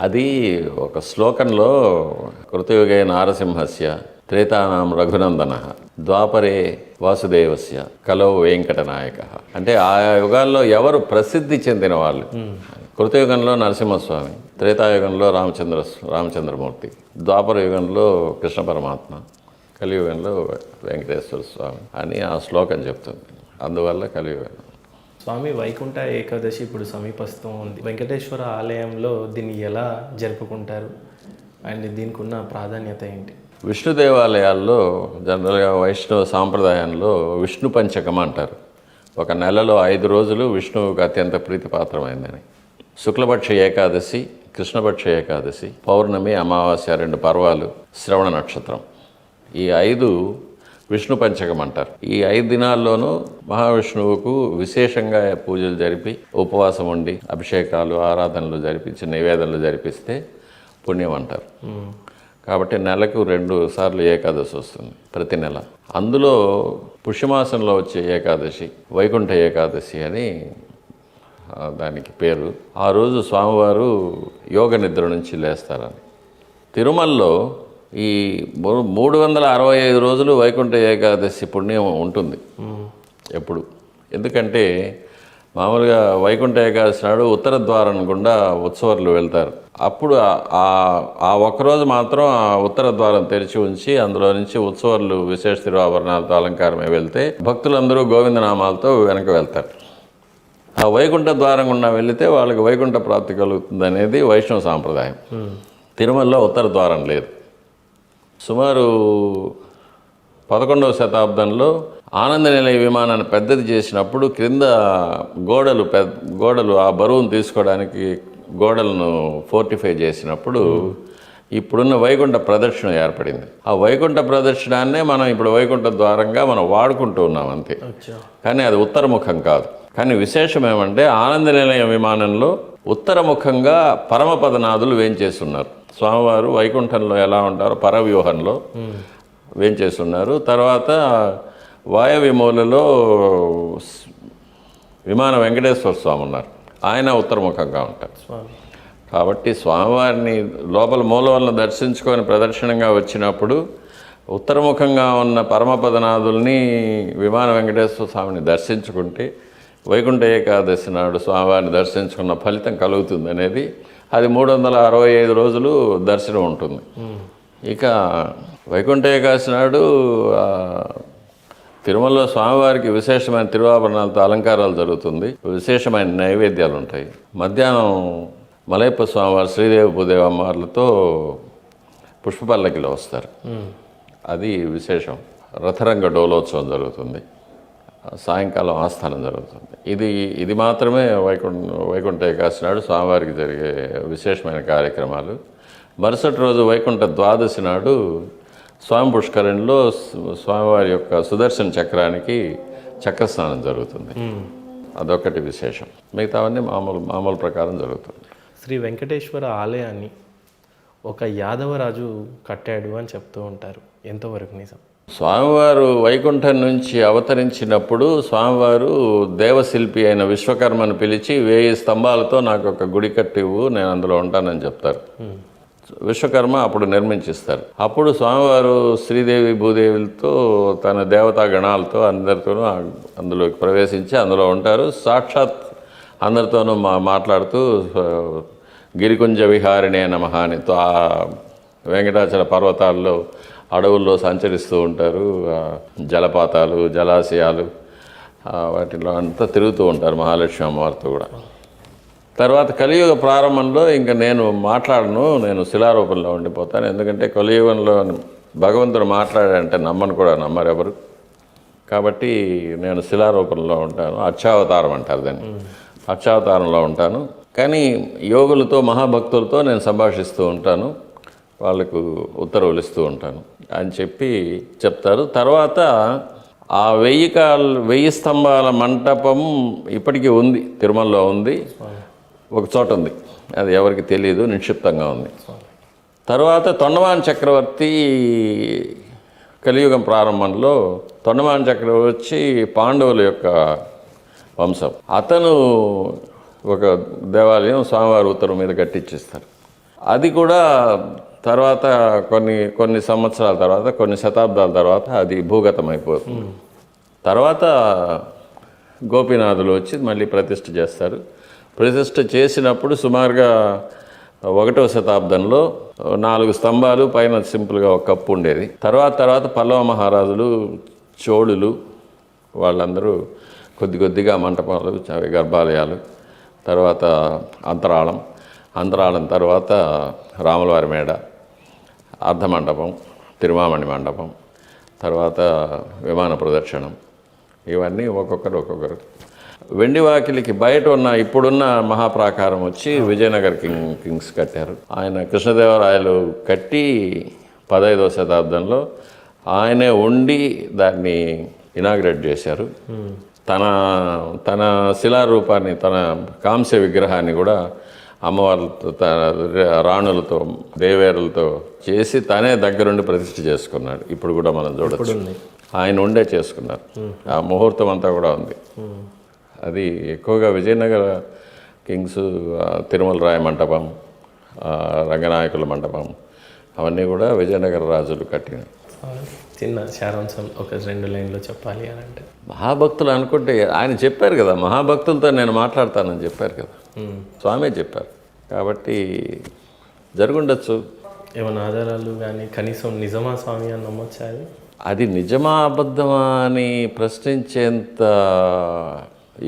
అది ఒక శ్లోకంలో కృతయుగే నారసింహస్య త్రేతానాం రఘునందన ద్వాపరే వాసుదేవస్య కలౌ వెంకటనాయక. అంటే ఆ యుగాల్లో ఎవరు ప్రసిద్ధి చెందిన వాళ్ళు. కృతయుగంలో నరసింహస్వామి, త్రేతాయుగంలో రామచంద్రమూర్తి, ద్వాపర యుగంలో కృష్ణ పరమాత్మ, కలియుగంలో వెంకటేశ్వర స్వామి అని ఆ శ్లోకం చెప్తుంది. అందువల్ల కలియుగం. స్వామి వైకుంఠ ఏకాదశి ఇప్పుడు సమీపస్థం ఉంది. వెంకటేశ్వర ఆలయంలో దీన్ని ఎలా జరుపుకుంటారు అండ్ దీనికి ఉన్న ప్రాధాన్యత ఏంటి? విష్ణు దేవాలయాల్లో జనరల్గా వైష్ణవ సాంప్రదాయంలో విష్ణు పంచకం అంటారు. ఒక నెలలో 5 రోజులు విష్ణువుకి అత్యంత ప్రీతిపాత్రమైందని. శుక్లపక్ష ఏకాదశి, కృష్ణపక్ష ఏకాదశి, పౌర్ణమి, అమావాస్య 2 పర్వాలు, శ్రవణ నక్షత్రం, ఈ 5 విష్ణు పంచకం అంటారు. ఈ 5 దినాల్లోనూ మహావిష్ణువుకు విశేషంగా పూజలు జరిపి ఉపవాసం ఉండి అభిషేకాలు ఆరాధనలు జరిపించి నివేదనలు జరిపిస్తే పుణ్యం అంటారు. కాబట్టి నెలకు 2 సార్లు ఏకాదశి వస్తుంది ప్రతి నెల. అందులో పుష్యమాసంలో వచ్చే ఏకాదశి వైకుంఠ ఏకాదశి అని దానికి పేరు. ఆ రోజు స్వామివారు యోగ నిద్ర నుంచి లేస్తారని. తిరుమలలో ఈ 365 రోజులు వైకుంఠ ఏకాదశి పుణ్యం ఉంటుంది ఎప్పుడు. ఎందుకంటే మామూలుగా వైకుంఠ ఏకాదశి నాడు ఉత్తర ద్వారం గుండా ఉత్సవాలు వెళ్తారు. అప్పుడు ఆ ఒక్కరోజు మాత్రం ఆ ఉత్తర ద్వారం తెరిచి ఉంచి అందులో నుంచి ఉత్సవాలు విశేష తిరువాభరణాలతో అలంకారమై వెళ్తే భక్తులందరూ గోవిందనామాలతో వెనక వెళ్తారు. ఆ వైకుంఠ ద్వారం గుండా వెళితే వాళ్ళకి వైకుంఠ ప్రాప్తి కలుగుతుంది అనేది వైష్ణవ సాంప్రదాయం. తిరుమలలో ఉత్తర ద్వారం లేదు. సుమారు 11వ శతాబ్దంలో ఆనంద నిలయ విమానాన్ని పెద్దది చేసినప్పుడు క్రింద గోడలు ఆ బరువును తీసుకోవడానికి గోడలను ఫోర్టిఫై చేసినప్పుడు ఇప్పుడున్న వైకుంఠ ప్రదక్షిణ ఏర్పడింది. ఆ వైకుంఠ ప్రదక్షిణాన్నే మనం ఇప్పుడు వైకుంఠ ద్వారంగా మనం వాడుకుంటూ ఉన్నాం అంతే. కానీ అది ఉత్తరముఖం కాదు. కానీ విశేషం ఏమంటే ఆనంద నిలయ విమానంలో ఉత్తరముఖంగా పరమపదనాథులు వేంచేస్తున్నారు. స్వామివారు వైకుంఠంలో ఎలా ఉంటారో పరవ్యూహంలో వేంచేస్తున్నారు. తర్వాత వాయవ్య మూలలో విమాన వెంకటేశ్వర స్వామి ఉన్నారు. ఆయన ఉత్తరముఖంగా ఉంటారు. కాబట్టి స్వామివారిని లోపల మూలవలను దర్శించుకొని ప్రదర్శనంగా వచ్చినప్పుడు ఉత్తరముఖంగా ఉన్న పరమపదనాథుల్ని విమాన వెంకటేశ్వర స్వామిని దర్శించుకుంటే వైకుంఠ ఏకాదశి నాడు స్వామివారిని దర్శించుకున్న ఫలితం కలుగుతుంది అనేది అది 365 రోజులు దర్శనం ఉంటుంది. ఇక వైకుంఠ ఏకాదశి నాడు తిరుమలలో స్వామివారికి విశేషమైన తిరువాభరణాలతో అలంకారాలు జరుగుతుంది. విశేషమైన నైవేద్యాలు ఉంటాయి. మధ్యాహ్నం మలయప్ప స్వామివారు శ్రీదేవి భూదేవి అమ్మవార్లతో పుష్పపల్లకిలో వస్తారు. అది విశేషం. రథరంగ డోలోత్సవం జరుగుతుంది. సాయంకాలం ఆస్థానం జరుగుతుంది. ఇది మాత్రమే వైకుంఠ ఏకాదశి నాడు స్వామివారికి జరిగే విశేషమైన కార్యక్రమాలు. మరుసటి రోజు వైకుంఠ ద్వాదశి నాడు స్వామి పుష్కరిణిలో స్వామివారి యొక్క సుదర్శన చక్రానికి చక్రస్నానం జరుగుతుంది. అదొకటి విశేషం. మిగతావన్నీ మామూలు ప్రకారం జరుగుతుంది. శ్రీ వెంకటేశ్వర ఆలయాన్ని ఒక యాదవరాజు కట్టాడు అని చెప్తూ ఉంటారు. ఎంతవరకు నిజం? స్వామివారు వైకుంఠం నుంచి అవతరించినప్పుడు స్వామివారు దేవశిల్పి అయిన విశ్వకర్మను పిలిచి 1000 స్తంభాలతో నాకు ఒక గుడి కట్టివ్వు, నేను అందులో ఉంటానని చెప్తారు. విశ్వకర్మ అప్పుడు నిర్మించిస్తారు. అప్పుడు స్వామివారు శ్రీదేవి భూదేవులతో తన దేవతా గణాలతో అందరితోనూ అందులోకి ప్రవేశించి అందులో ఉంటారు. సాక్షాత్ అందరితోనూ మాట్లాడుతూ గిరికుంజ విహారిణే నమః అని ఆ వెంకటాచల పర్వతాల్లో అడవుల్లో సంచరిస్తూ ఉంటారు. జలపాతాలు, జలాశయాలు వాటిలో అంతా తిరుగుతూ ఉంటారు మహాలక్ష్మి అమ్మవారితో కూడా. తర్వాత కలియుగ ప్రారంభంలో ఇంకా నేను మాట్లాడను, నేను శిలారూపంలో ఉండిపోతాను. ఎందుకంటే కలియుగంలో భగవంతుడు మాట్లాడాడంటే నమ్మరు ఎవరు. కాబట్టి నేను శిలారూపంలో ఉంటాను. అక్షావతారం అంటారు దాన్ని. అక్షావతారంలో ఉంటాను. కానీ యోగులతో మహాభక్తులతో నేను సంభాషిస్తూ ఉంటాను, వాళ్ళకు ఉత్తర్వులు ఇస్తూ ఉంటాను అని చెప్తారు. తర్వాత ఆ 1000 స్తంభాల మంటపం ఇప్పటికీ ఉంది, తిరుమలలో ఉంది, ఒక చోట ఉంది, అది ఎవరికి తెలియదు, నిక్షిప్తంగా ఉంది. తర్వాత తొండమాన్ చక్రవర్తి కలియుగం ప్రారంభంలో తొండమాన్ చక్రవర్తి వచ్చి పాండవుల యొక్క వంశం. అతను ఒక దేవాలయం స్వామివారి ఉత్తరం మీద కట్టించేస్తారు. అది కూడా తర్వాత కొన్ని సంవత్సరాల తర్వాత, కొన్ని శతాబ్దాల తర్వాత అది భూగతం అయిపోతుంది. తర్వాత గోపీనాథులు వచ్చి మళ్ళీ ప్రతిష్ఠ చేస్తారు. ప్రతిష్ఠ చేసినప్పుడు సుమారుగా 1వ శతాబ్దంలో 4 స్తంభాలు, పైన సింపుల్గా ఒక కప్పు ఉండేది. తర్వాత పల్లవ మహారాజులు, చోళులు వాళ్ళందరూ కొద్దిగా మంటపాలు, అవి గర్భాలయాలు, తర్వాత అంతరాళం తర్వాత రాములవారి మేడ, అర్ధమండపం, తిరుమామణి మండపం, తర్వాత విమాన ప్రదక్షిణం, ఇవన్నీ ఒక్కొక్కరు. వెండివాకిలికి బయట ఉన్న ఇప్పుడున్న మహాప్రాకారం వచ్చి విజయనగర్ కింగ్స్ కట్టారు. ఆయన కృష్ణదేవరాయలు కట్టి 15వ శతాబ్దంలో ఆయనే ఉండి దాన్ని ఇనాగ్రేట్ చేశారు. తన శిలారూపాన్ని, తన కాంస్య విగ్రహాన్ని కూడా అమ్మవార్లతో, రాణులతో, దేవేరులతో చేసి తనే దగ్గరుండి ప్రతిష్ఠ చేసుకున్నాడు. ఇప్పుడు కూడా మనం చూడొచ్చు, ఆయన ఉండే చేసుకున్నారు. ఆ ముహూర్తం అంతా కూడా ఉంది. అది ఎక్కువగా విజయనగర కింగ్స్, తిరుమల రాయ మంటపం, రంగనాయకుల మంటపం, అవన్నీ కూడా విజయనగర రాజులు కట్టినవి. చిన్న సారాంశం ఒక 2 లైన్లో చెప్పాలి అని అంటే, మహాభక్తులు అనుకుంటే ఆయన చెప్పారు కదా, మహాభక్తులతో నేను మాట్లాడతానని చెప్పారు కదా, స్వామి చెప్పారు. కాబట్టి జరుగుండొచ్చు. ఏమైనా ఆధారాలు కానీ కనీసం నిజమా స్వామి అని నమ్మొచ్చా? అది నిజమా అబద్ధమా అని ప్రశ్నించేంత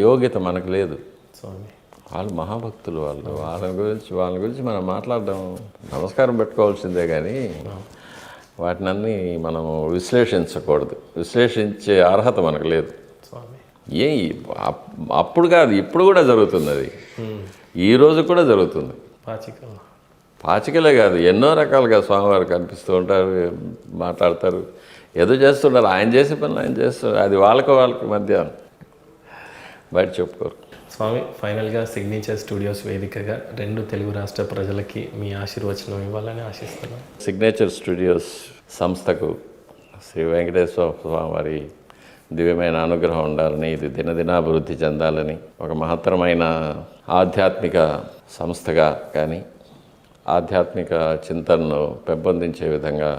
యోగ్యత మనకు లేదు. స్వామి వాళ్ళు మహాభక్తులు, వాళ్ళ గురించి మనం మాట్లాడడం, నమస్కారం పెట్టుకోవాల్సిందే కానీ వాటినన్నీ మనం విశ్లేషించకూడదు. విశ్లేషించే అర్హత మనకు లేదు. స్వామి అప్పుడు కాదు, ఇప్పుడు కూడా జరుగుతుంది. అది ఈ రోజు కూడా జరుగుతుంది. పాచికలే కాదు, ఎన్నో రకాలుగా స్వామివారు కనిపిస్తూ ఉంటారు, మాట్లాడతారు, ఏదో చేస్తుంటారు. ఆయన చేసే పనులు ఆయన చేస్తారు. అది వాళ్ళకి మధ్య బయట చెప్పుకోరు. స్వామి ఫైనల్గా సిగ్నేచర్ స్టూడియోస్ వేదికగా 2 తెలుగు రాష్ట్ర ప్రజలకి మీ ఆశీర్వచనం ఇవ్వాలని ఆశిస్తున్నాను. సిగ్నేచర్ స్టూడియోస్ సంస్థకు శ్రీ వెంకటేశ్వర స్వామి వారి దివ్యమైన అనుగ్రహం ఉండాలని, ఇది దినదినాభివృద్ధి చెందాలని, ఒక మహత్తరమైన ఆధ్యాత్మిక సంస్థగా కానీ, ఆధ్యాత్మిక చింతనను పెంపొందించే విధంగా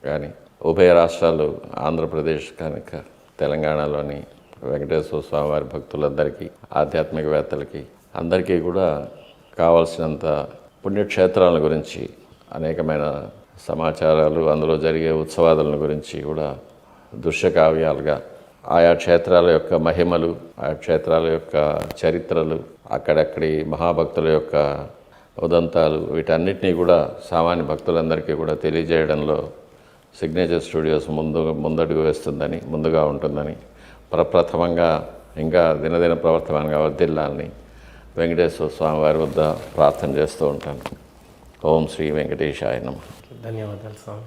కానీ, ఉభయ రాష్ట్రాలు, ఆంధ్రప్రదేశ్ కనుక తెలంగాణలోని వెంకటేశ్వర స్వామి వారి భక్తులందరికీ, ఆధ్యాత్మికవేత్తలకి అందరికీ కూడా కావాల్సినంత పుణ్యక్షేత్రాల గురించి అనేకమైన సమాచారాలు, అందులో జరిగే ఉత్సవాదుల గురించి కూడా దృశ్యకావ్యాలుగా ఆయా క్షేత్రాల యొక్క మహిమలు, ఆయా క్షేత్రాల యొక్క చరిత్రలు, అక్కడక్కడి మహాభక్తుల యొక్క ఉదంతాలు, వీటన్నిటినీ కూడా సామాన్య భక్తులందరికీ కూడా తెలియజేయడంలో సిగ్నేచర్ స్టూడియోస్ ముందడుగు వేస్తుందని, ముందుగా ఉంటుందని, ప్రప్రథమంగా ఇంకా దినదిన ప్రవర్తమానంగా వర్ధిల్లాలని వెంకటేశ్వర స్వామి వారి వద్ద ప్రార్థన చేస్తూ ఉంటాను. ఓం శ్రీ వెంకటేశాయ నమః. ధన్యవాదాలు స్వామి.